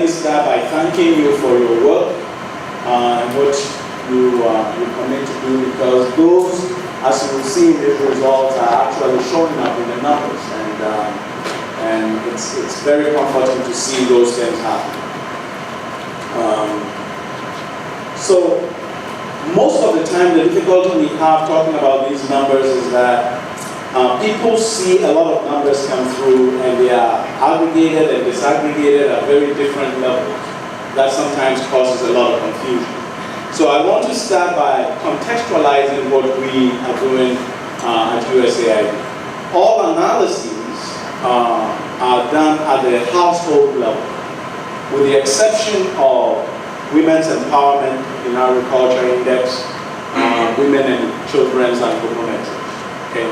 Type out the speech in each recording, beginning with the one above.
me start by thanking you for your work and what you commit to do, because those, as you will see in these results, are actually showing up in the numbers, and it's very comforting to see those things happen. So most of the time, the difficulty we have talking about these numbers is that people see a lot of numbers come through and they are aggregated and disaggregated at very different levels. That sometimes causes a lot of confusion. So I want to start by contextualizing what we are doing at USAID. All analyses are done at the household level, with the exception of Women's Empowerment in Agriculture Index, Women and Children's Anthropometrics. Okay?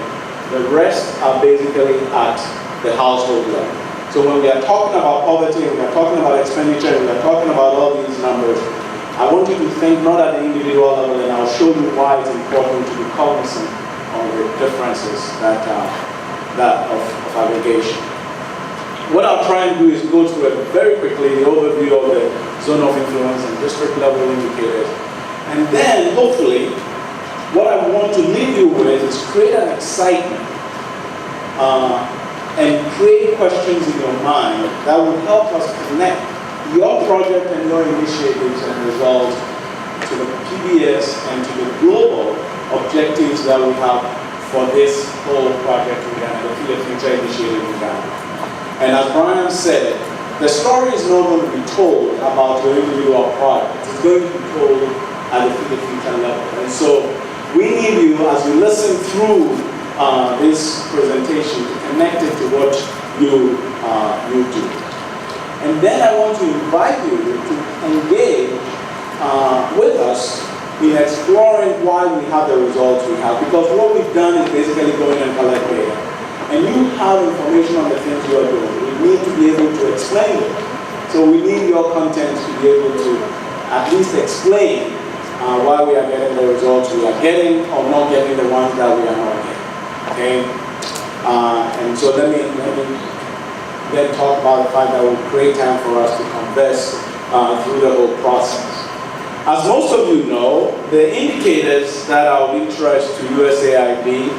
The rest are basically at the household level. So when we are talking about poverty, and we are talking about expenditure, and we are talking about all these numbers, I want you to think not at the individual level, and I'll show you why it's important to be cognizant of the differences of aggregation. What I'll try and do is go through very quickly the overview of the zone of influence and district level indicators. And then, hopefully, what I want to leave you with is create an excitement and create questions in your mind that will help us connect your project and your initiatives and results to the PBS and to the global objectives that we have for this whole project in Ghana, the Field Future Initiative in Ghana. And as Brian said, the story is not going to be told about your individual project. It's going to be told at the Field Future level. And so we need you, as you listen through this presentation, to connect it to what you do. And then I want to invite you to engage with us in exploring why we have the results we have. Because what we've done is basically go in and collect data. And you have information on the things you are doing. We need to be able to explain it. So we need your content to be able to at least explain why we are getting the results we are getting, or not getting the ones that we are not getting. Okay? And so let me then talk about the fact that we'll create time for us to converse through the whole process. As most of you know, the indicators that are of interest to USAID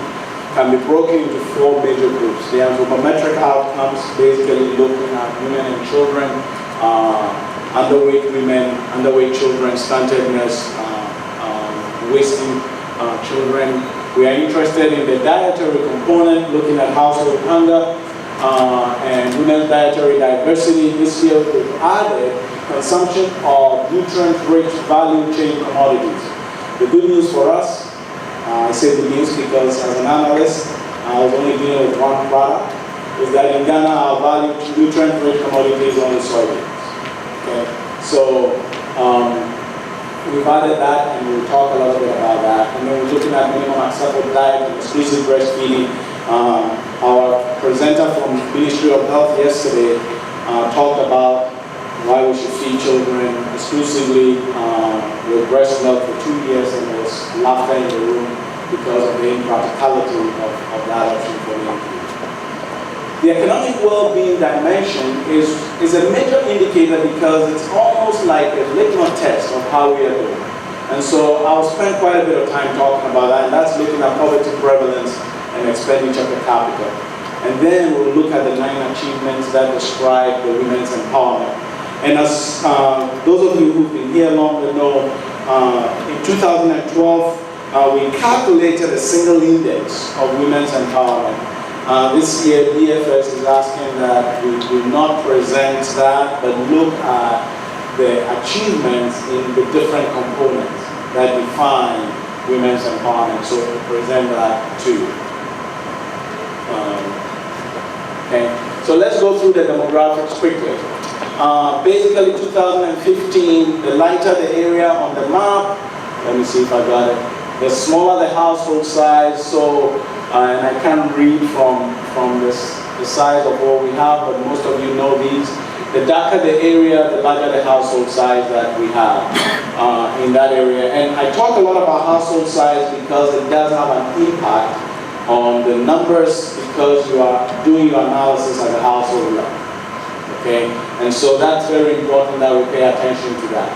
can be broken into 4 major groups. The anthropometric outcomes, basically looking at women and children, underweight women, underweight children, stuntedness, wasting children. We are interested in the dietary component, looking at household hunger and women's dietary diversity. This year we've added consumption of nutrient-rich value chain commodities. The good news for us, I say the news because as an analyst, I was only dealing with one product, is that in Ghana our value nutrient-rich commodity is only soybeans. Okay? So we've added that, and we'll talk a little bit about that. And then we're looking at minimum acceptable diet and exclusive breastfeeding. Our presenter from Ministry of Health yesterday talked about why we should feed children exclusively with breast milk for 2 years, and there was laughter in the room because of the impracticality of that option for the individual. The economic well-being dimension is a major indicator because it's almost like a litmus test of how we are doing. And so I'll spend quite a bit of time talking about that, and that's looking at poverty prevalence and expenditure per capita. And then we'll look at the 9 achievements that describe the women's empowerment. And as those of you who've been here longer know, in 2012, we calculated a single index of women's empowerment. This year, DFS is asking that we do not present that, but look at the achievements in the different components that define women's empowerment. So we present that too. Okay. So let's go through the demographics quickly. Basically, 2015, the lighter the area on the map, let me see if I got it, the smaller the household size. So, and I can't read from the size of what we have, but most of you know these. The darker the area, the larger the household size that we have in that area. And I talk a lot about household size because it does have an impact on the numbers, because you are doing your analysis at the household level. Okay, and so that's very important that we pay attention to that.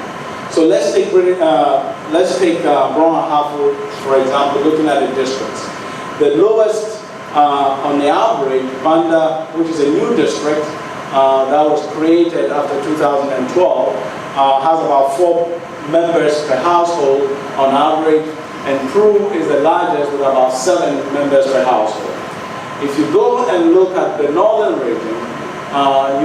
So let's take Brown and Hartford, for example, looking at the districts. The lowest on the average, Banda, which is a new district that was created after 2012, has about 4 members per household on average, and Peru is the largest with about 7 members per household. If you go and look at the northern region,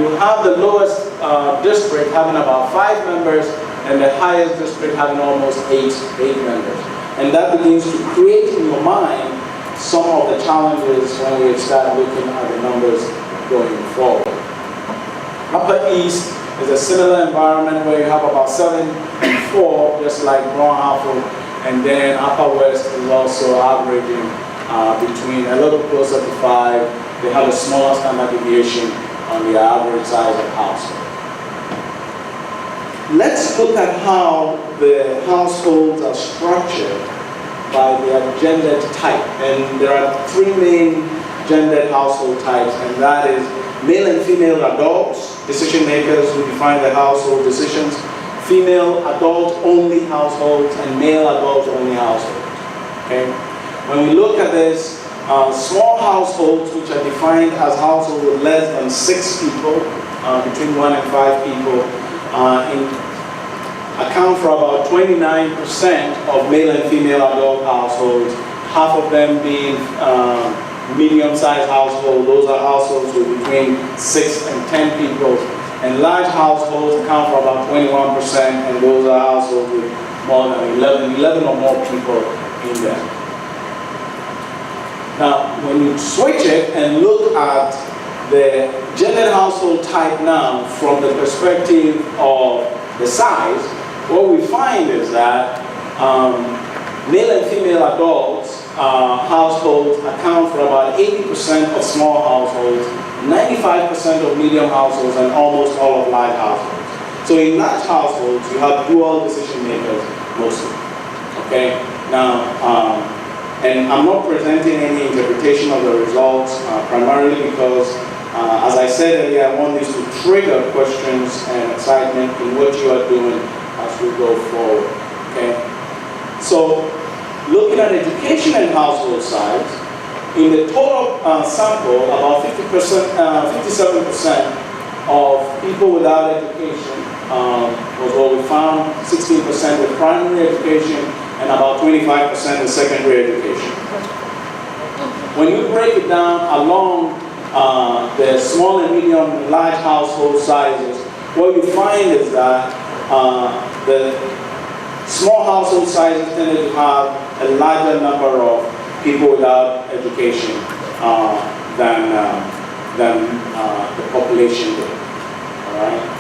you have the lowest district having about 5 members, and the highest district having almost 8 members. And that begins to create in your mind some of the challenges when we start looking at the numbers going forward. Upper East is a similar environment where you have about 7 and 4, just like Brown Hartford, and then Upper West is also averaging between a little closer to 5. They have a smaller standard deviation on the average size of household. Let's look at how the households are structured by their gendered type. And there are 3 main gendered household types, and that is male and female adults, decision makers who define the household decisions, female adult-only households, and male adult-only households. Okay? When we look at this, small households, which are defined as households with less than 6 people, between 1 and 5 people, account for about 29% of male and female adult households, half of them being medium-sized households. Those are households with between 6 and 10 people. And large households account for about 21%, and those are households with more than 11 or more people in them. Now, when you switch it and look at the gendered household type now from the perspective of the size, what we find is that male and female adults households account for about 80% of small households, 95% of medium households, and almost all of large households. So in large households, you have dual decision makers mostly. Okay? Now, and I'm not presenting any interpretation of the results, primarily because, as I said earlier, I want this to trigger questions and excitement in what you are doing as we go forward. Okay? So, looking at education and household size, in the total sample, about 57% of people without education was what we found, 16% with primary education, and about 25% with secondary education. When you break it down along the small and medium and large household sizes, what you find is that the small household sizes tended to have a larger number of people without education than the population did. All right?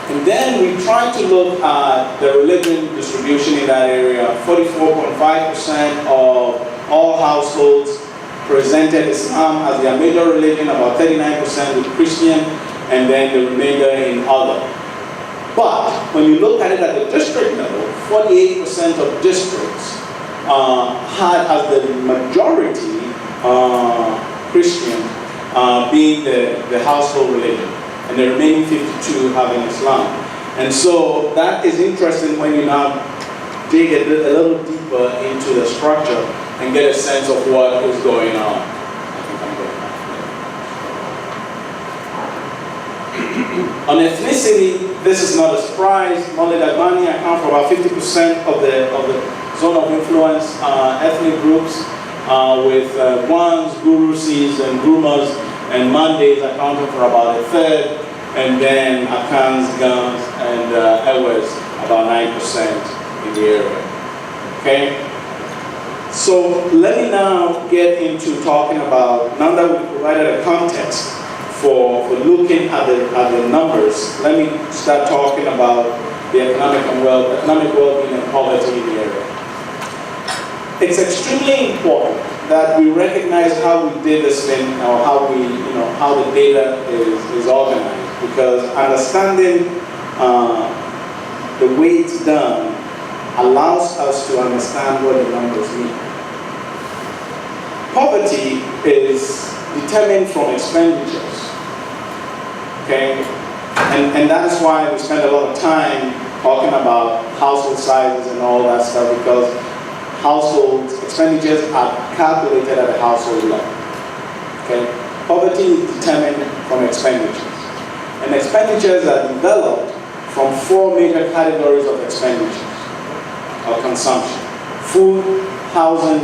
And then we tried to look at the religion distribution in that area. 44.5% of all households presented Islam as their major religion, about 39% with Christian, and then the remainder in other. But when you look at it at the district level, 48% of districts had as the majority Christian being the household religion, and the remaining 52 having Islam. And so that is interesting when you now dig a little deeper into the structure and get a sense of what is going on. On ethnicity, this is not a surprise. Mali Dagbani account for about 50% of the zone of influence ethnic groups, with Gwans, Gurusis, and Grumas, and Mandays accounting for about a third, and then Akans, Gans, and Ewes about 9% in the area. Okay? So let me now get into talking about, now that we've provided a context for looking at the numbers, let me start talking about the economic well-being and poverty in the area. It's extremely important that we recognize how we did this thing, or how the data is organized, because understanding the way it's done allows us to understand what the numbers mean. Poverty is determined from expenditures. Okay? And that is why we spend a lot of time talking about household sizes and all that stuff, because household expenditures are calculated at a household level. Okay? Poverty is determined from expenditures. And expenditures are developed from 4 major categories of expenditures or consumption. Food, housing,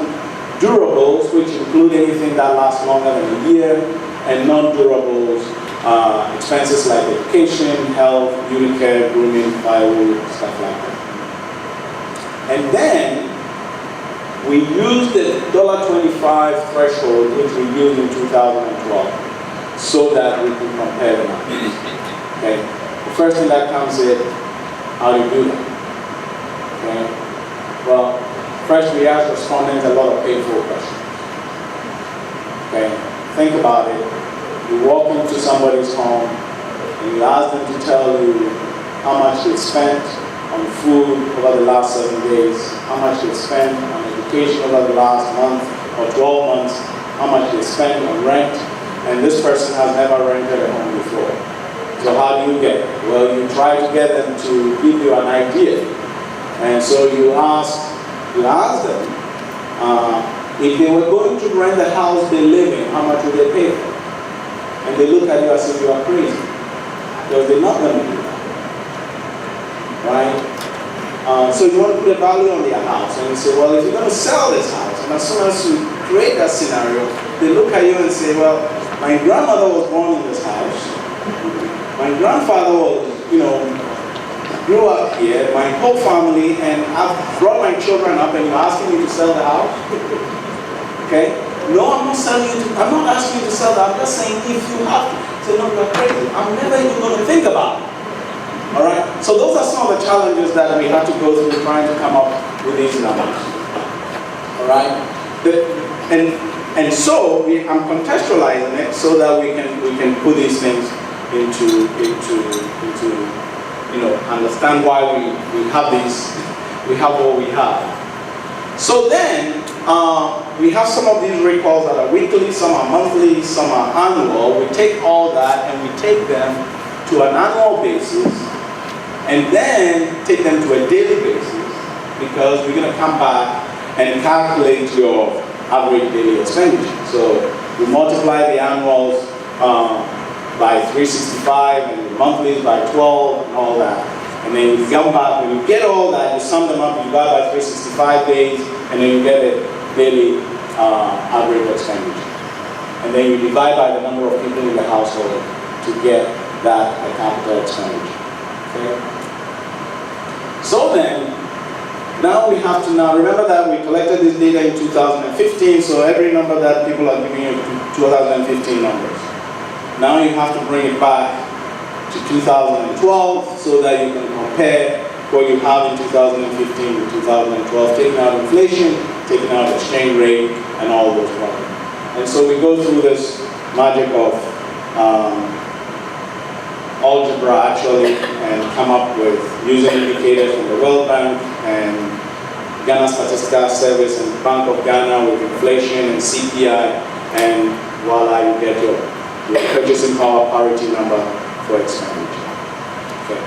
durables, which include anything that lasts longer than a year, and non-durables, expenses like education, health, beauty care, grooming, firewood, stuff like that. And then we use the $1.25 threshold, which we used in 2012, so that we can compare them. Okay? The first thing that comes is, how do you do that? Okay? Well, first we ask respondents a lot of painful questions. Okay? Think about it. You walk into somebody's home and you ask them to tell you how much they spent on food over the last 7 days, how much they spent on education over the last month or 12 months, how much they spent on rent, and this person has never rented a home before. So how do you get it? Well, you try to get them to give you an idea. And so you ask them, if they were going to rent the house they live in, how much would they pay for it? And they look at you as if you are crazy, because they're not going to do that, right? So you want to put a value on their house, and you say, well, if you're going to sell this house, and as soon as you create that scenario, they look at you and say, well, my grandmother was born in this house, my grandfather was, grew up here, my whole family, and I've brought my children up, and you're asking me to sell the house? Okay? No, I'm not asking you to sell that. I'm just saying if you have to. Say, no, you're crazy. I'm never even going to think about it. All right? So those are some of the challenges that we have to go through trying to come up with these numbers. All right? And so I'm contextualizing it so that we can put these things into understand why we have these, we have what we have. So then, we have some of these recalls that are weekly, some are monthly, some are annual. We take all that and we take them to an annual basis and then take them to a daily basis, because we're going to come back and calculate your average daily expenditure. So we multiply the annuals by 365 and the monthlies by 12 and all that. And then you come back, when you get all that, you sum them up, you divide by 365 days, and then you get a daily average expenditure. And then you divide by the number of people in the household to get that capital expenditure. Okay? So then, now we have to remember that we collected this data in 2015, so every number that people are giving you 2015 numbers. Now you have to bring it back to 2012 so that you can compare what you have in 2015 with 2012, taking out inflation, taking out exchange rate, and all those problems. And so we go through this magic of algebra actually, and come up with using indicators from the World Bank and Ghana Statistical Service and the Bank of Ghana with inflation and CPI, and voila, you get your purchasing power parity number for expenditure. Okay.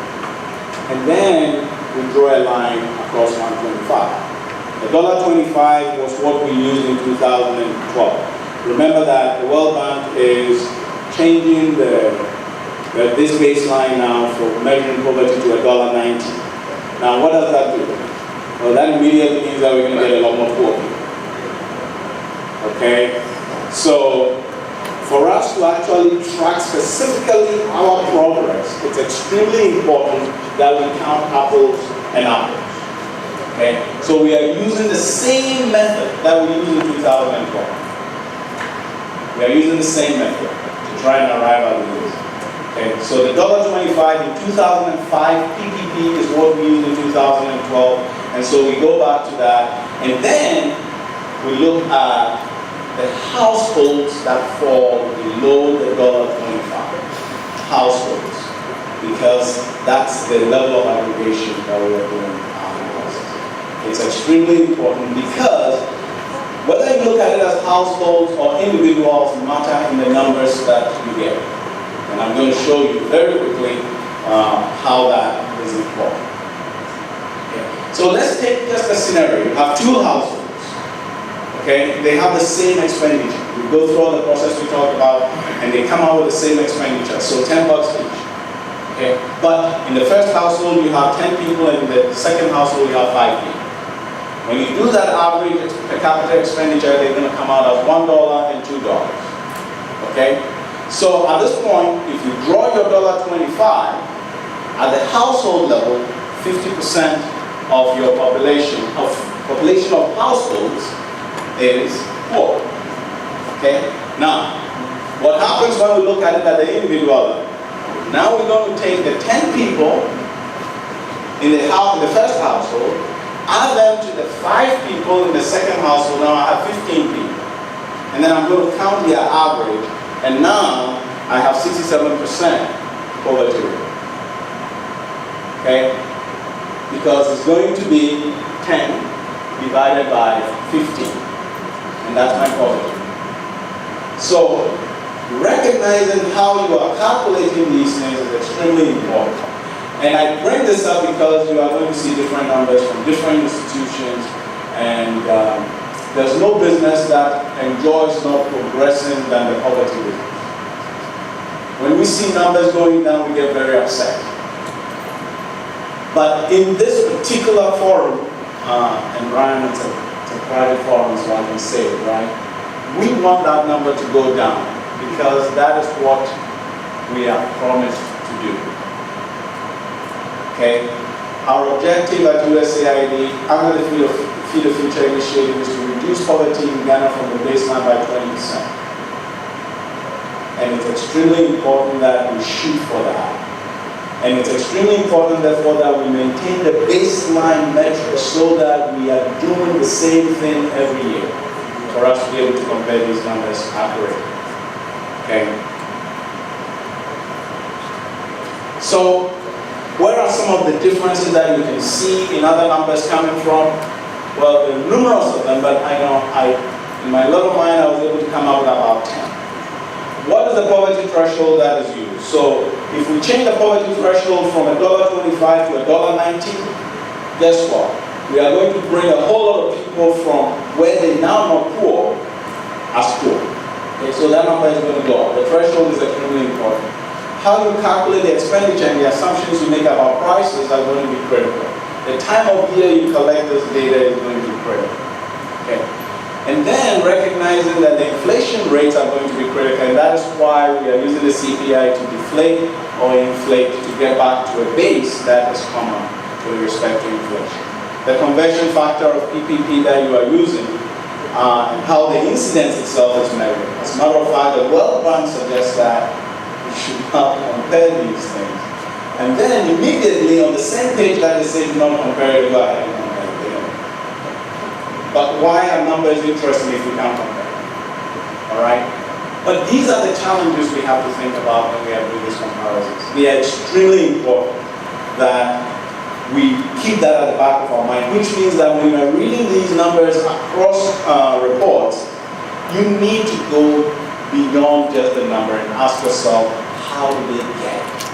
And then we draw a line across 125. The $1.25 was what we used in 2012. Remember that the World Bank is changing this baseline now for measuring poverty to $1.90. Now, what does that do? Well, that immediately means that we're going to get a lot more poor people. Okay? So, for us to actually track specifically our progress, it's extremely important that we count apples and apples. Okay? So we are using the same method that we used in 2012. We are using the same method to try and arrive at this. Okay? So the $1.25 in 2005 PPP is what we used in 2012, and so we go back to that, and then we look at the households that fall below the $1.25 households, because that's the level of aggregation that we are doing our analysis. It's extremely important because whether you look at it as households or individuals matter in the numbers that you get. And I'm going to show you very quickly how that is important. Okay. So let's take just a scenario. You have two households. Okay, they have the same expenditure. We go through all the process we talked about, and they come out with the same expenditure. So $10 each. Okay, but in the first household you have 10 people, and in the second household you have 5 people. When you do that average per capita expenditure, they're going to come out as $1 and $2. Okay, so at this point, if you draw your $25 at the household level, 50% of your population of households is poor. Okay? Now, what happens when we look at it at the individual level? Now we're going to take the 10 people in the first household, add them to the 5 people in the second household. Now I have 15 people. And then I'm going to count their average, and now I have 67% poverty rate. Okay? Because it's going to be 10 divided by 15. And that's my poverty. So, recognizing how you are calculating these things is extremely important. And I bring this up because you are going to see different numbers from different institutions, and there's no business that enjoys not progressing than the poverty business. When we see numbers going down, we get very upset. But in this particular forum, and Brian, it's a private forum, so I can say it, right? We want that number to go down because that is what we are promised to do. Okay? Our objective at USAID under the Feed the Future initiative is to reduce poverty in Ghana from the baseline by 20%. And it's extremely important that we shoot for that. And it's extremely important, therefore, that we maintain the baseline metrics so that we are doing the same thing every year for us to be able to compare these numbers accurately. Okay? So, where are some of the differences that you can see in other numbers coming from? Well, there are numerous of them, but in my little mind, I was able to come up with about 10. What is the poverty threshold that is used? So, if we change the poverty threshold from $1.25 to $1.90, guess what? We are going to bring a whole lot of people from where they now are poor as poor. Okay, so that number is going to go up. The threshold is extremely important. How you calculate the expenditure and the assumptions you make about prices are going to be critical. The time of year you collect this data is going to be critical. Okay. And then recognizing that the inflation rates are going to be critical, and that is why we are using the CPI to deflate or inflate to get back to a base that is common with respect to inflation. The conversion factor of PPP that you are using and how the incidence itself is measured. As a matter of fact, the World Bank suggests that we should not compare these things. And then immediately on the same page that they say do not compare it, go ahead and compare it. But why are numbers interesting if we can't compare? All right? But these are the challenges we have to think about when we are doing these comparisons. They are extremely important that we keep that at the back of our mind, which means that when you are reading these numbers across reports, you need to go beyond just the number and ask yourself, how did they get it?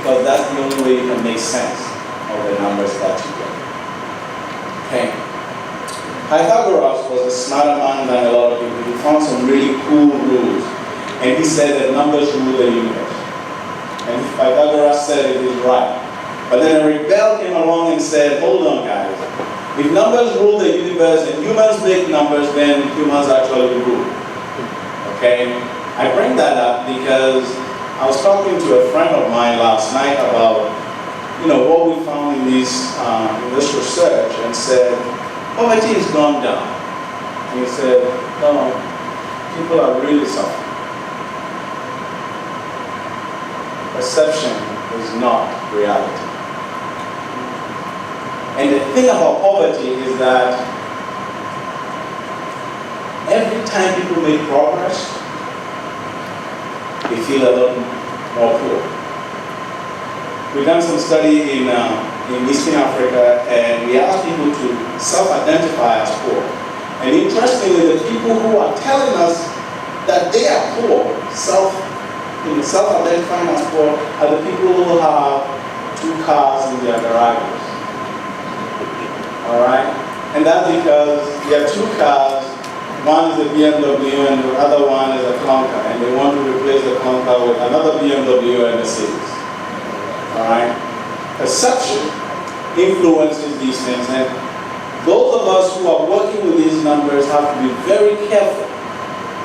Because that's the only way you can make sense of the numbers that you get. Okay. Pythagoras was a smarter man than a lot of people. He found some really cool rules. And he said that numbers rule the universe. And Pythagoras said it is right. But then a rebel came along and said, hold on guys. If numbers rule the universe and humans make numbers, then humans actually rule. Okay? I bring that up because I was talking to a friend of mine last night about, what we found in this research, and said, poverty has gone down. And he said, no, people are really suffering. Perception is not reality. And the thing about poverty is that every time people make progress, they feel a little more poor. We've done some study in Eastern Africa, and we asked people to self-identify as poor. And interestingly, the people who are telling us that they are poor self-identifying as poor are the people who have 2 cars in their garages. All right? And that's because they have 2 cars. One is a BMW and the other one is a clunker, and they want to replace the clunker with another BMW and Mercedes. All right? Perception influences these things, and those of us who are working with these numbers have to be very careful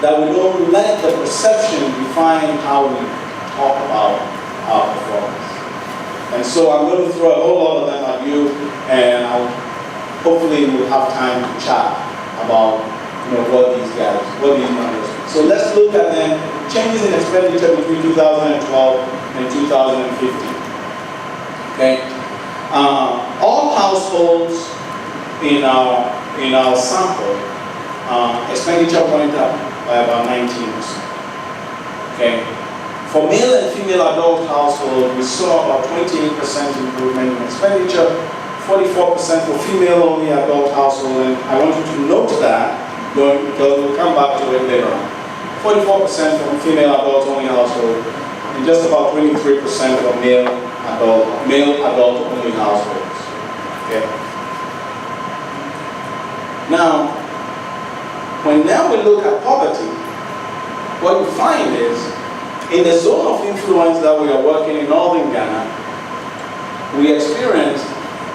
that we don't let the perception define how we talk about our performance. And so I'm going to throw a whole lot of them at you, and hopefully we'll have time to chat about what these numbers are. So let's look at them, changes in expenditure between 2012 and 2015. Okay? All households in our sample, expenditure went up by about 19%. Okay? For male and female adult households, we saw about 28% improvement in expenditure, 44% for female-only adult households, and I want you to note that because we'll come back to it later on. 44% for female adult-only households, and just about 23% for male adult-only households. Okay. Now we look at poverty, what you find is, in the zone of influence that we are working in northern Ghana, we experienced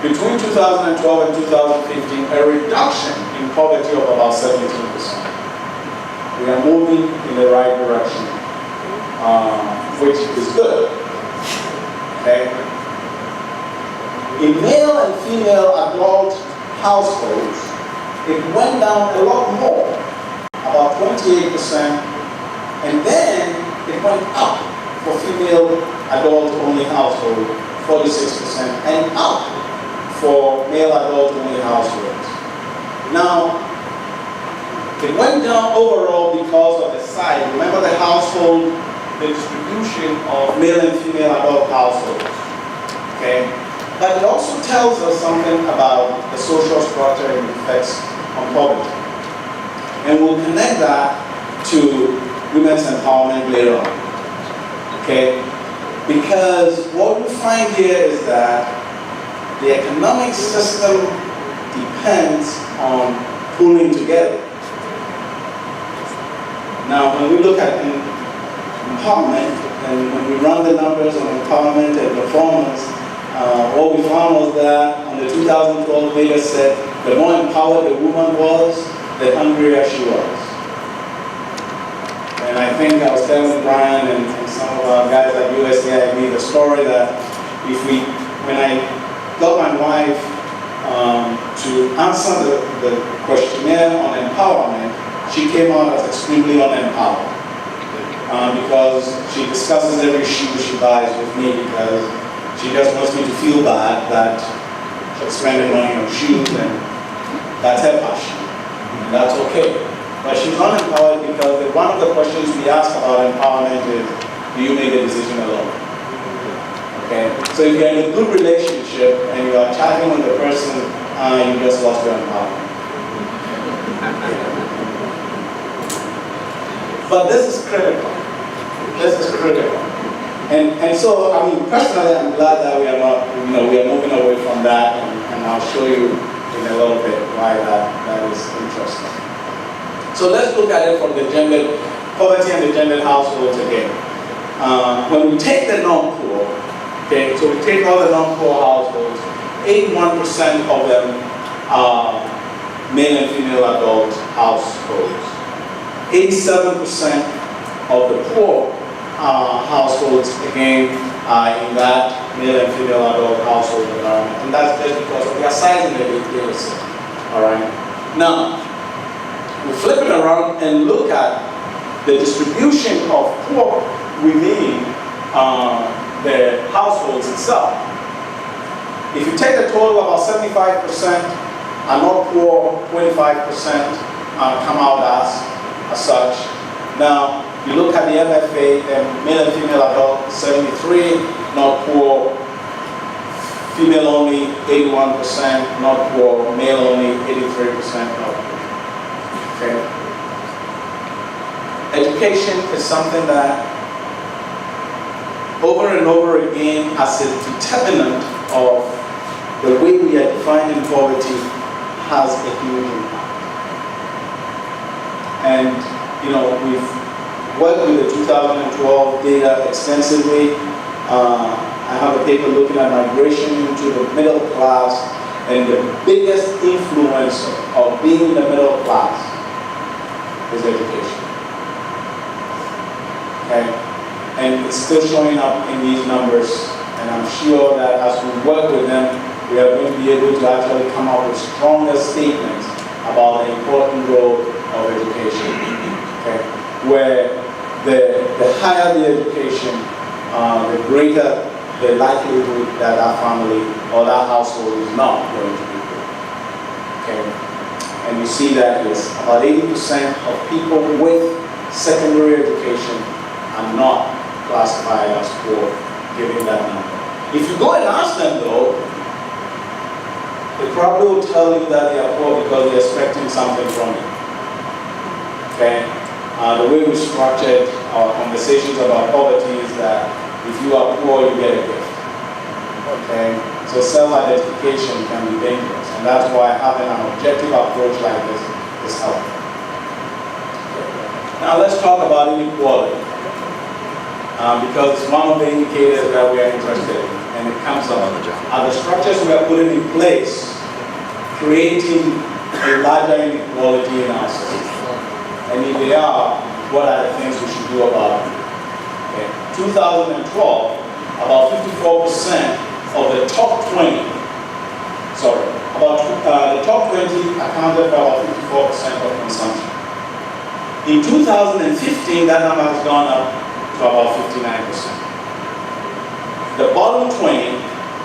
between 2012 and 2015 a reduction in poverty of about 17%. We are moving in the right direction, which is good. Okay? In male and female adult households, it went down a lot more, about 28%, and then it went up for female adult-only households, 46%, and up for male adult-only households. Now, it went down overall because of the size. Remember the household, the distribution of male and female adult households. Okay? But it also tells us something about the social structure and effects on poverty. And we'll connect that to women's empowerment later on. Okay? Because what we find here is that the economic system depends on pulling together. Now, when we look at empowerment, and when we run the numbers on empowerment and performance, what we found was that on the 2012 data set, the more empowered the woman was, the hungrier she was. And I think I was telling Brian and some of our guys at USAID the story that when I got my wife to answer the questionnaire on empowerment, she came out as extremely unempowered because she discusses every shoe she buys with me because she just wants me to feel bad that she's spending money on shoes, and that's her passion, and that's okay. But she's unempowered because one of the questions we ask about empowerment is, do you make a decision alone? Okay? So if you're in a good relationship and you are chatting with the person, you just lost your empowerment. But this is critical. This is critical. And so, I mean, personally, I'm glad that we are not, we are moving away from that, and I'll show you in a little bit why that is interesting. So let's look at it from the gendered poverty and the gendered households again. When we take the non-poor, okay, so we take all the non-poor households, 81% of them are male and female adult households. 87% of the poor households, again, are in that male and female adult household environment. And that's just because we are sizing the data set. All right? Now, we flip it around and look at the distribution of poor within the households itself. If you take the total, about 75% are not poor, 25% come out as such. Now, you look at the MFA, male and female adult, 73, not poor, female only, 81%, not poor, male only, 83%, not poor. Okay. Education is something that over and over again as a determinant of the way we are defining poverty has a huge impact. And we've worked with the 2012 data extensively. I have a paper looking at migration into the middle class, and the biggest influence of being in the middle class is education. Okay? And it's still showing up in these numbers, and I'm sure that as we work with them, we are going to be able to actually come up with stronger statements about the important role of education. Okay? Where the higher the education, the greater the likelihood that that family or that household is not going to be poor. Okay? And you see that it's about 80% of people with secondary education are not classified as poor, given that number. If you go and ask them though, they probably will tell you that they are poor because they're expecting something from you. Okay? The way we structured our conversations about poverty is that if you are poor, you get a gift. Okay? So self-identification can be dangerous, and that's why having an objective approach like this is helpful. Okay. Now let's talk about inequality, because it's one of the indicators that we are interested in, and it comes up. Are the structures we are putting in place creating a larger inequality in our society? And if they are, what are the things we should do about it? Okay. 2012, about 54% of the top 20, the top 20 accounted for about 54% of consumption. In 2015, that number has gone up to about 59%. The bottom 20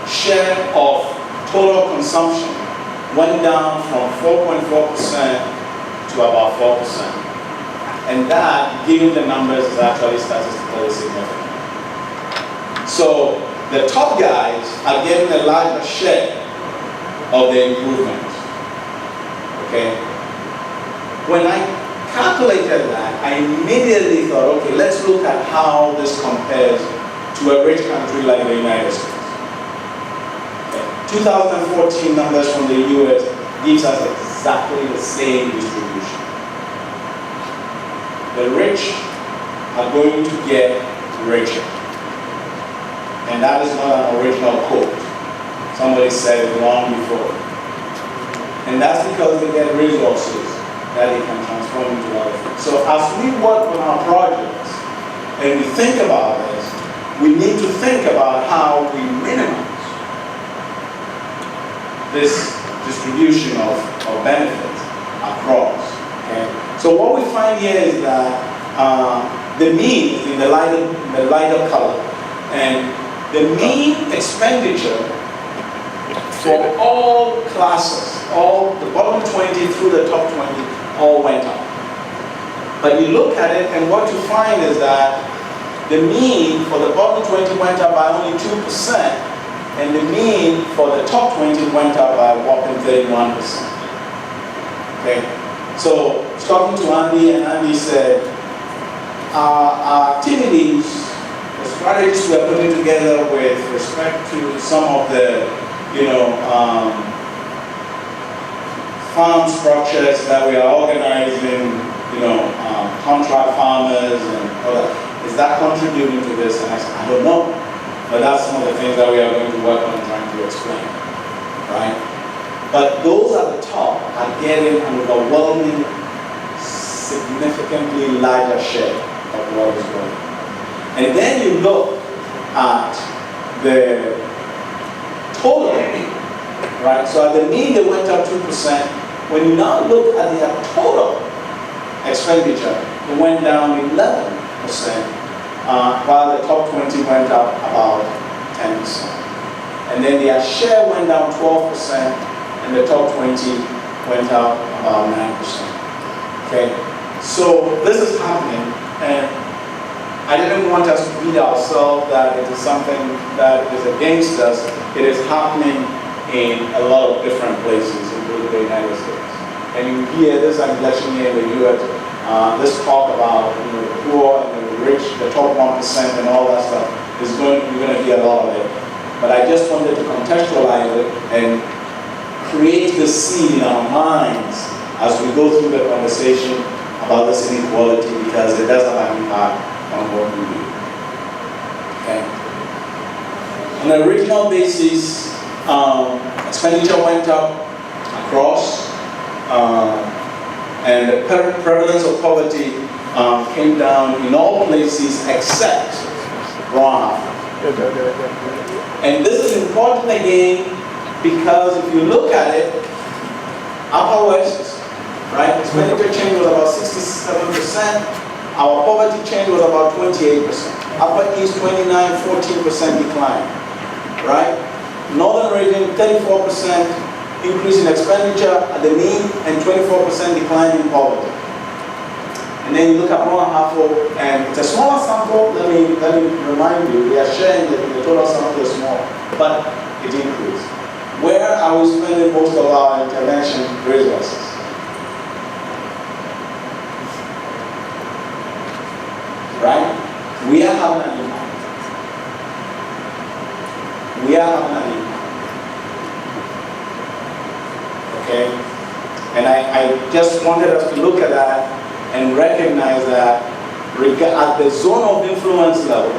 share of total consumption went down from 4.4% to about 4%. And that, given the numbers, is actually statistically significant. So the top guys are getting a larger share of the improvement. Okay? When I calculated that, I immediately thought, okay, let's look at how this compares to a rich country like the United States. Okay. 2014 numbers from the US gives us exactly the same distribution. The rich are going to get richer. And that is not an original quote. Somebody said it long before. And that's because they get resources that they can transform into other things. So as we work on our projects and we think about this, we need to think about how we minimize this distribution of benefits across. Okay? So what we find here is that the mean is in the lighter color, and the mean expenditure for all classes, all the bottom 20 through the top 20, all went up. But you look at it, and what you find is that the mean for the bottom 20 went up by only 2%, and the mean for the top 20 went up by a whopping 31%. Okay? So, I was talking to Andy, and Andy said, our activities, the strategies we are putting together with respect to some of the, farm structures that we are organizing, contract farmers and all that, is that contributing to this? And I said, I don't know. But that's some of the things that we are going to work on trying to explain, right? But those at the top are getting an overwhelming, significantly larger share of what is going on. And then you look at the total, right? So at the mean, they went up 2%. When you now look at their total expenditure, it went down 11%, while the top 20 went up about 10%. And then their share went down 12%, and the top 20 went up about 9%. Okay? So this is happening, and I didn't want us to beat ourselves that it is something that is against us. It is happening in a lot of different places, including the United States. And you hear this election here in the US, this talk about the poor and the rich, the top 1% and all that stuff. you're going to hear a lot of it. But I just wanted to contextualize it and create the seed in our minds as we go through the conversation about this inequality, because it does have an impact on what we do. Okay. On a regional basis, expenditure went up across, and the prevalence of poverty came down in all places except Ghana. And this is important again because if you look at it, Upper West, right, expenditure change was about 67%, our poverty change was about 28%. Upper East, 29, 14% decline, right? Northern region, 34% increase in expenditure at the mean and 24% decline in poverty. And then you look at Ron-Hafo, and it's a smaller sample. Let me remind you, we are sharing that the total sample is small, but it increased. Where are we spending most of our intervention resources? Right? We are having an impact. We are having an impact. Okay? And I just wanted us to look at that and recognize that at the zone of influence level,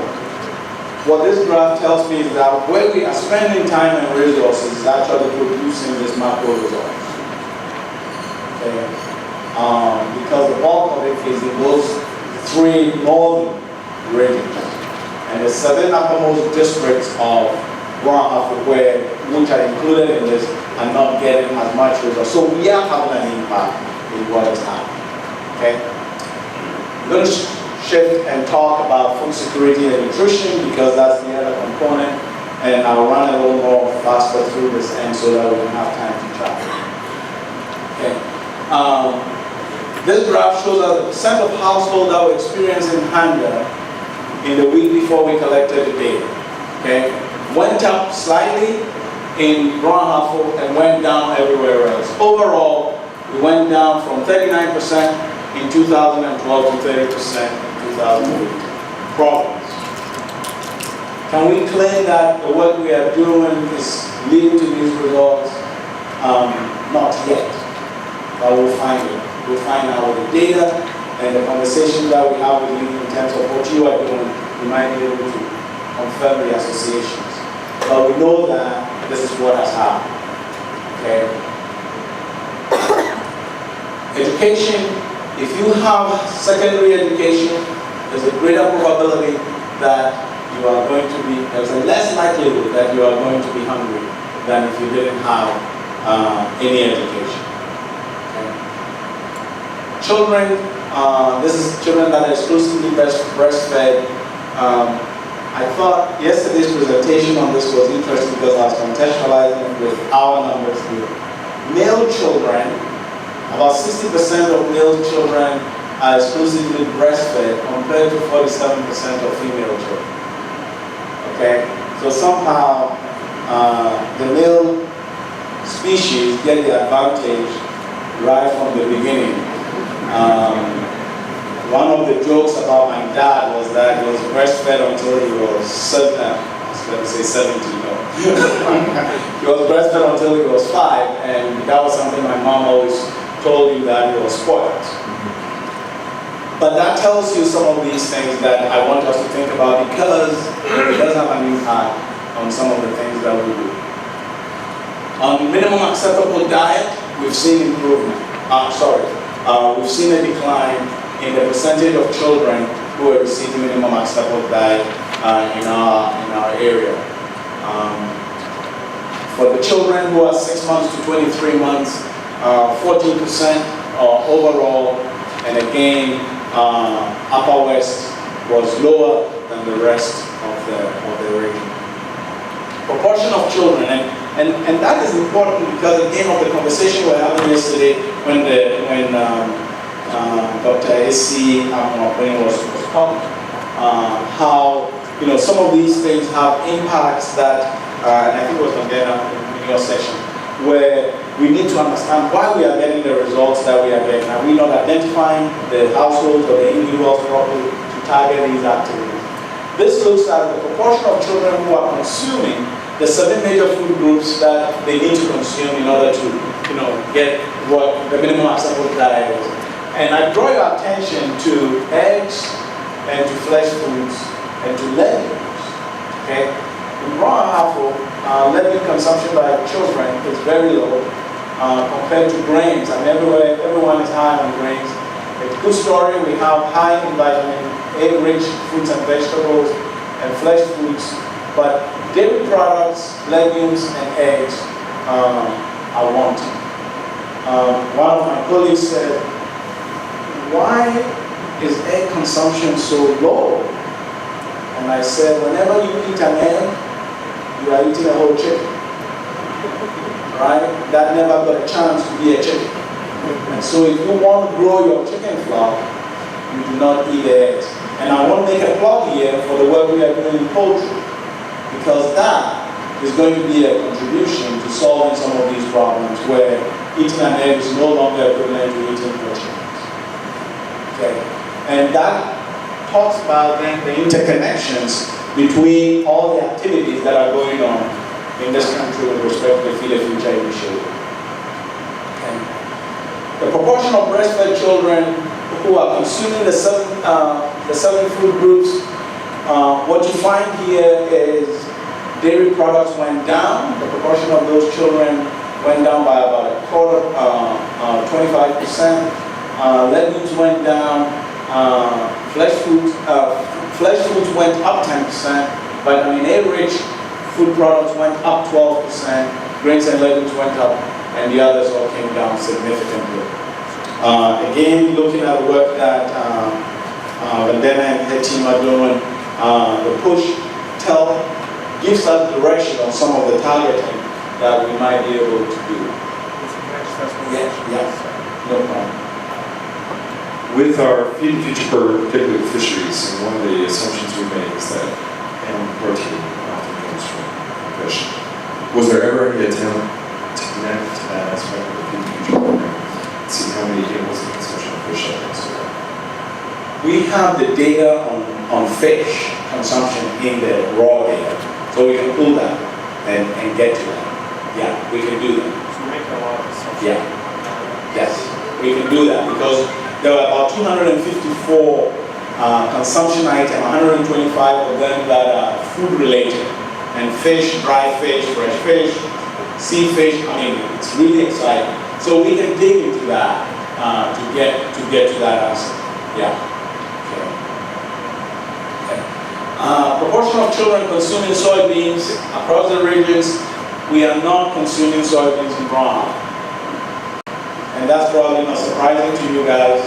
what this graph tells me is that where we are spending time and resources is actually producing this macro result. Okay? Because the bulk of it is in those three northern regions. And the seven uppermost districts of Ron-Hafo, which are included in this, are not getting as much resources. So we are having an impact in what is happening. Okay? I'm going to shift and talk about food security and nutrition because that's the other component, and I'll run a little more faster through this end so that we can have time to chat. Okay. This graph shows us the percent of households that were experiencing hunger in the week before we collected the data. Okay? Went up slightly in Ron-Hafo and went down everywhere else. Overall, we went down from 39% in 2012 to 30% in 2018. Problems. Can we claim that the work we are doing is leading to these results? Not yet, but we'll find it. We'll find out with the data and the conversation that we have with you in terms of what you are doing. We might be able to confirm the associations. But we know that this is what has happened. Okay? Education. If you have secondary education, there's a greater probability that you are going to be, there's a less likelihood that you are going to be hungry than if you didn't have any education. Okay. Children, this is children that are exclusively breastfed. I thought yesterday's presentation on this was interesting because I was contextualizing with our numbers here. Male children, about 60% of male children are exclusively breastfed compared to 47% of female children. Okay? So somehow the male species get the advantage right from the beginning. One of the jokes about my dad was that he was breastfed until he was 70, no. He was breastfed until he was 5, and that was something my mom always told you that he was spoiled. But that tells you some of these things that I want us to think about because it does have an impact on some of the things that we do. On minimum acceptable diet, we've seen improvement. We've seen a decline in the percentage of children who are receiving minimum acceptable diet in our area. For the children who are 6 months to 23 months, 14% overall, and again, Upper West was lower than the rest of the region. Proportion of children, and that is important because again of the conversation we were having yesterday when Dr. A.C. was talking, how some of these things have impacts that, and I think it was in your section, where we need to understand why we are getting the results that we are getting. Are we not identifying the households or the individuals properly to target these activities? This looks at the proportion of children who are consuming the 7 major food groups that they need to consume in order to, get what the minimum acceptable diet is. And I draw your attention to eggs and to flesh foods and to legumes. Okay? In raw apple, legume consumption by children is very low compared to grains. I mean, everyone is high on grains. It's a good story. We have high in vitamin A-rich fruits and vegetables and flesh foods, but dairy products, legumes, and eggs are wanting. One of my colleagues said, "Why is egg consumption so low?" And I said, whenever you eat an egg, you are eating a whole chicken. Right? That never got a chance to be a chicken. And so if you want to grow your chicken flock, you do not eat eggs. And I want to make a plug here for the work we are doing in poultry, because that is going to be a contribution to solving some of these problems where eating an egg is no longer equivalent to eating 4 chickens. Okay? And that talks about then the interconnections between all the activities that are going on in this country with respect to the Feed the Future initiative. Okay. The proportion of breastfed children who are consuming the seven food groups, what you find here is dairy products went down. The proportion of those children went down by about a quarter, 25%. Legumes went down. Flesh foods went up 10%. Vitamin A-rich food products went up 12%. Grains and legumes went up, and the others all came down significantly. Again, looking at the work that Vandana and her team are doing, the push gives us direction on some of the targeting that we might be able to do. Yes, no problem. With our Feed the Future program, particularly with fisheries, and one of the assumptions we make is that animal protein often comes from fish. Was there ever any attempt to connect to that aspect of the Feed the Future program and see how many animals the consumption of fish happens to? We have the data on fish consumption in the raw data, so we can pull that and get to that. Yeah, we can do that. So we make a lot of assumptions. Yeah. Yes, we can do that because there were about 254 consumption items, 125 of them that are food related. And fish, dry fish, fresh fish, sea fish, I mean, it's really exciting. So we can dig into that to get to that answer. Yeah. Okay. Proportion of children consuming soybeans across the regions, we are not consuming soybeans in Ghana. And that's probably not surprising to you guys,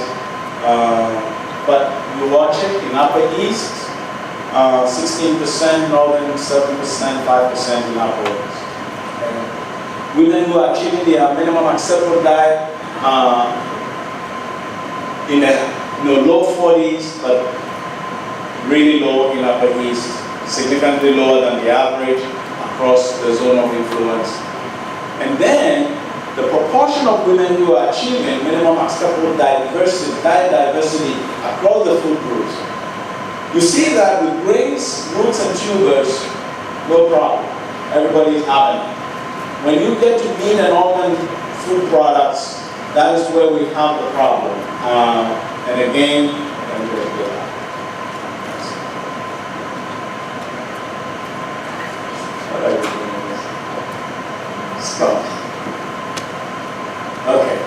but you watch it in Upper East, 16%, Northern 7%, 5% in Upper West. Okay. Women who are achieving their minimum acceptable diet in the low 40s, but really low in Upper East, significantly lower than the average across the zone of influence. And then the proportion of women who are achieving minimum acceptable diet diversity across the food groups. You see that with grains, roots, and tubers, no problem. Everybody is having it. When you get to meat and organ food products, that is where we have the problem. And again, let me just go back. What are you doing with this? Stop. Okay.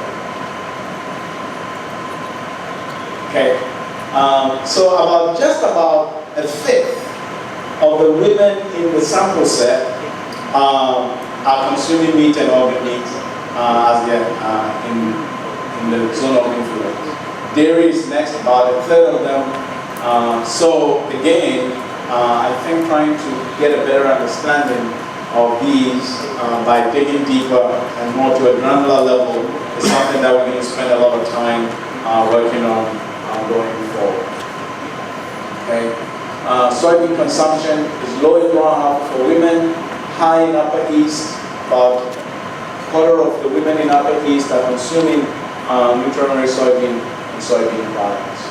Okay. So just about a fifth of the women in the sample set are consuming meat and organ meat as they're in the zone of influence. Dairy is next, about a third of them. So again, I think trying to get a better understanding of these by digging deeper and more to a granular level is something that we're going to spend a lot of time working on going forward. Okay. Soybean consumption is low in Ghana for women, high in Upper East. About a quarter of the women in Upper East are consuming nutrient-rich soybean and soybean products.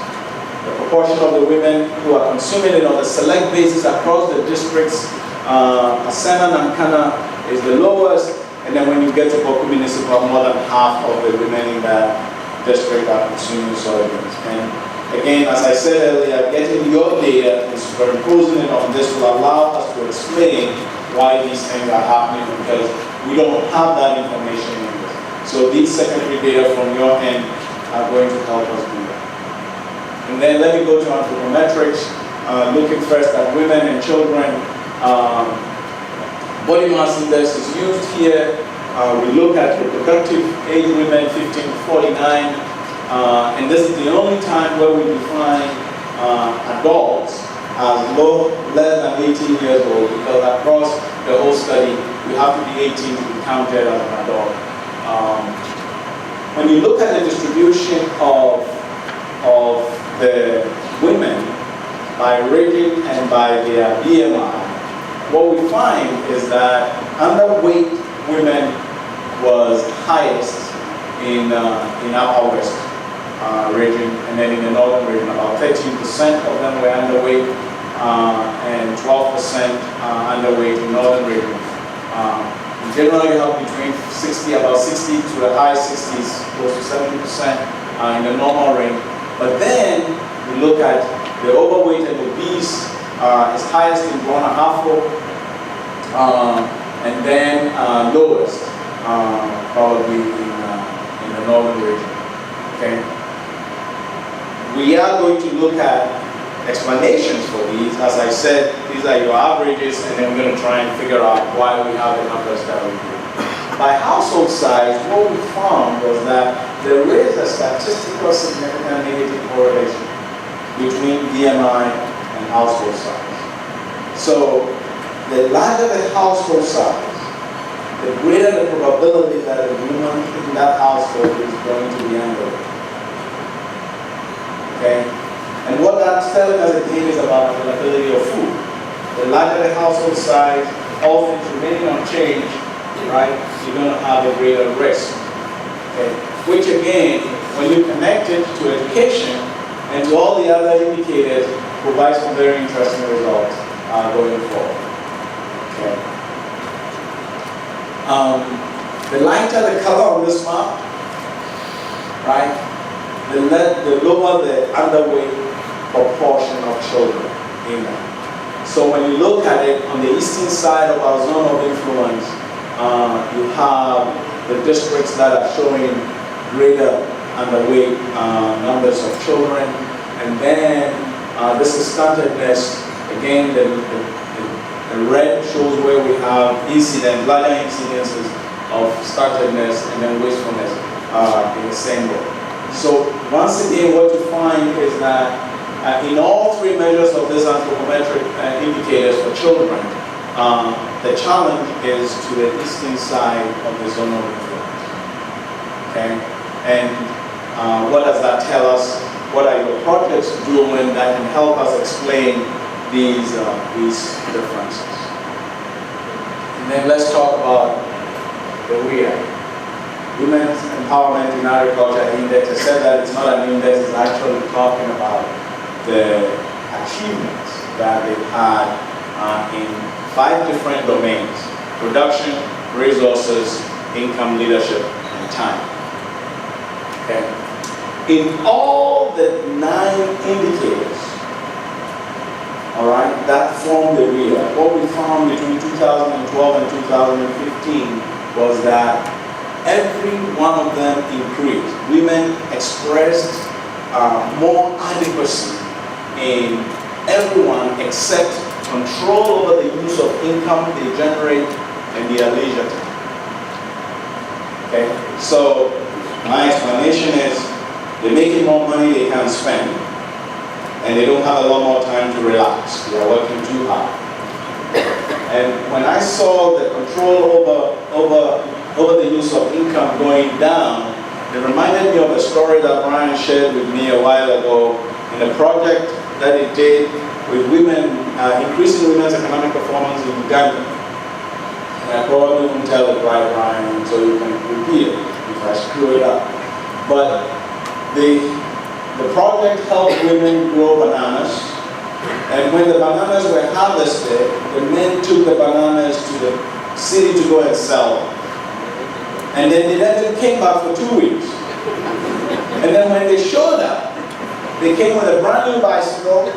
the proportion of the women who are consuming it on a select basis across the districts, Asana and Kana is the lowest, and then when you get to Boku Municipal, more than half of the women in that district are consuming soybeans. And again, as I said earlier, getting your data and superimposing it on this will allow us to explain why these things are happening, because we don't have that information in this. So these secondary data from your end are going to help us do that. And then let me go to anthropometrics, looking first at women and children. Body mass index is used here. We look at reproductive age women 15 to 49, and this is the only time where we define adults as less than 18 years old, because across the whole study, you have to be 18 to be counted as an adult. When you look at the distribution of the women by rating and by their BMI, what we find is that underweight women was highest in our west region, and then in the northern region, about 13% of them were underweight, and 12% underweight in northern region. In general, you have between about 60 to the high 60s, close to 70% in the normal range. But then we look at the overweight and obese is highest in Guanajuato, and then lowest probably in the northern region. Okay. We are going to look at explanations for these. As I said, these are your averages, and then we're going to try and figure out why we have the numbers that we do. By household size, what we found was that there is a statistical significant negative correlation between BMI and household size. So the larger the household size, the greater the probability that a woman in that household is going to be underweight. Okay? And what that's telling us again is about availability of food. The larger the household size, all things remaining unchanged, right, you're going to have a greater risk. Okay? Which again, when you connect it to education and to all the other indicators, provides some very interesting results going forward. Okay. The lighter the color on this map, right, the lower the underweight proportion of children in that. So when you look at it on the eastern side of our zone of influence, you have the districts that are showing greater underweight numbers of children, and then this is stunted-ness. Again, the red shows where we have larger incidences of stunted-ness and then wastefulness in the same way. So once again, what you find is that in all three measures of this anthropometric indicators for children, the challenge is to the eastern side of the zone of influence. Okay, and what does that tell us? What are your projects doing that can help us explain these differences? And then let's talk about the WEA, Women's Empowerment in Agriculture Index. I said that it's not an index, it's actually talking about the achievements that they've had in 5 different domains: production, resources, income, leadership, and time. Okay. In all the 9 indicators, all right, that form the WEA, what we found between 2012 and 2015 was that every one of them increased. Women expressed more adequacy in everyone except control over the use of income they generate and their leisure time. Okay, so my explanation is they're making more money they can spend, and they don't have a lot more time to relax. They are working too hard. And when I saw the control over the use of income going down, it reminded me of a story that Brian shared with me a while ago in a project that it did with women, increasing women's economic performance in Uganda. And I probably won't tell it right, Brian, so you can repeat it if I screw it up. But they The project helped women grow bananas, and when the bananas were harvested, the men took the bananas to the city to go and sell them. And then they never came back for 2 weeks. And then when they showed up, they came with a brand new bicycle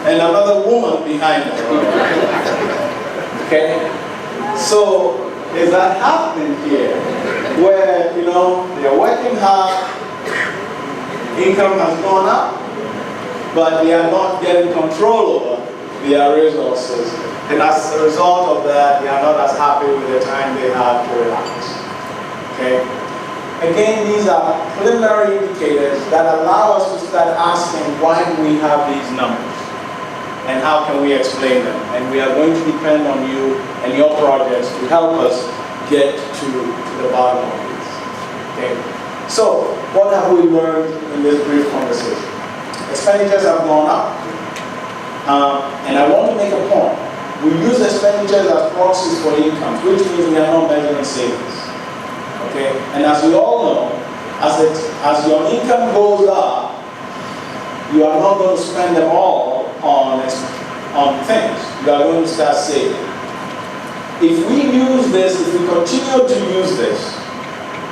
and another woman behind them. Okay? So, is that happening here? Where, they're working hard, income has gone up, but they are not getting control over their resources. And as a result of that, they are not as happy with the time they have to relax. Okay? Again, these are preliminary indicators that allow us to start asking why do we have these numbers and how can we explain them. And we are going to depend on you and your projects to help us get to the bottom of this. Okay? So, what have we learned in this brief conversation? Expenditures have gone up, and I want to make a point. We use expenditures as proxies for incomes, which means we are not measuring savings. Okay? And as we all know, as your income goes up, you are not going to spend them all on things. You are going to start saving. If we use this, if we continue to use this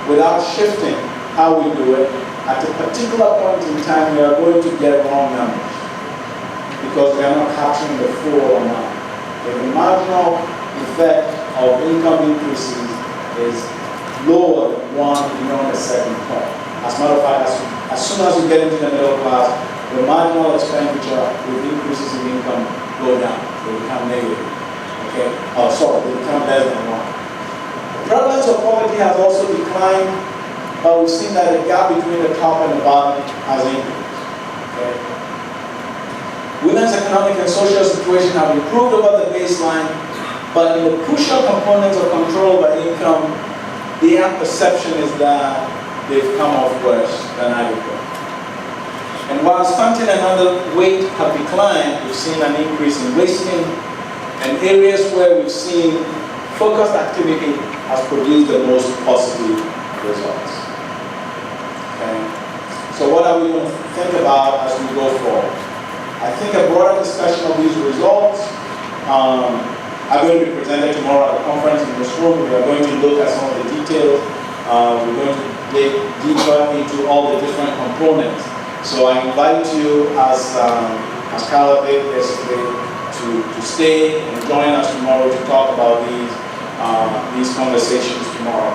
without shifting how we do it, at a particular point in time, we are going to get wrong numbers because we are not capturing the full amount. The marginal effect of income increases is lower than one beyond a certain point. As a matter of fact, as soon as you get into the middle class, the marginal expenditure with increases in income go down. They become negative. Okay? They become less than one. The prevalence of poverty has also declined, but we've seen that the gap between the top and the bottom has increased. Okay? Women's economic and social situation have improved over the baseline, but in the crucial components of control by income, their perception is that they've come off worse than adequate. And while stunting and underweight have declined, we've seen an increase in wasting, and areas where we've seen focused activity has produced the most positive results. Okay? So what are we going to think about as we go forward? I think a broader discussion of these results are going to be presented tomorrow at the conference in this room. We are going to look at some of the details. We're going to dig deeper into all the different components. So I invite you, as Carla did yesterday, to stay and join us tomorrow to talk about these conversations tomorrow.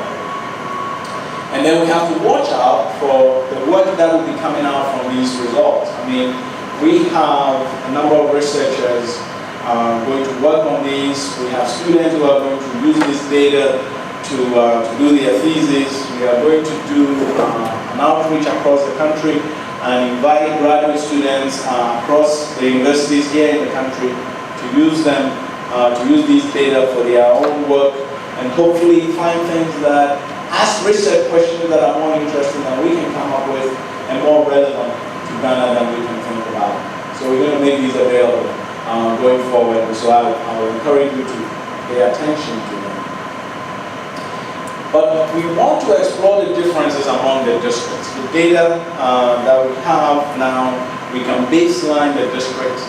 And then we have to watch out for the work that will be coming out from these results. I mean, we have a number of researchers going to work on these. We have students who are going to use this data to do their thesis. We are going to do an outreach across the country and invite graduate students across the universities here in the country to use them, to use these data for their own work, and hopefully find things that ask research questions that are more interesting than we can come up with and more relevant to Ghana than we can think about. So we're going to make these available going forward, and so I will encourage you to pay attention to them. But we want to explore the differences among the districts. The data that we have now, we can baseline the districts.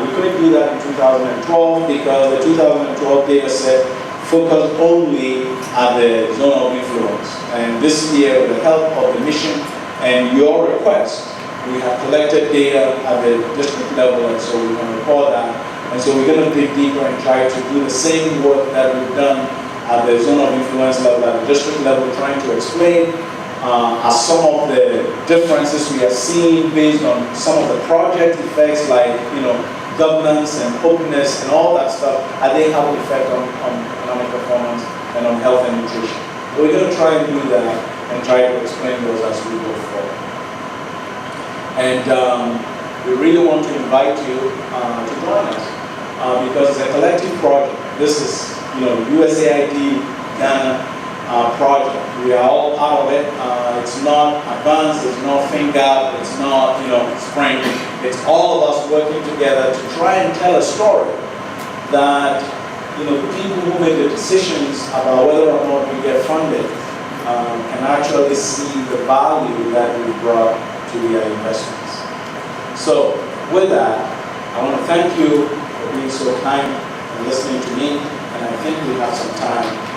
We couldn't do that in 2012 because the 2012 data set focused only at the zone of influence. And this year, with the help of the mission and your request, we have collected data at the district level, and so we can report that. And so we're going to dig deeper and try to do the same work that we've done at the zone of influence level, at the district level, trying to explain some of the differences we are seeing based on some of the project effects, like governance and openness and all that stuff, and they have an effect on economic performance and on health and nutrition. So we're going to try and do that and try to explain those as we go forward. And we really want to invite you to join us because it's a collective project. This is, the USAID Ghana project. We are all part of it. It's not advanced, it's not FinGap, it's not, Spring. It's all of us working together to try and tell a story that, the people who make the decisions about whether or not we get funded can actually see the value that we brought to their investments. So with that, I want to thank you for being so kind and listening to me, and I think we have some time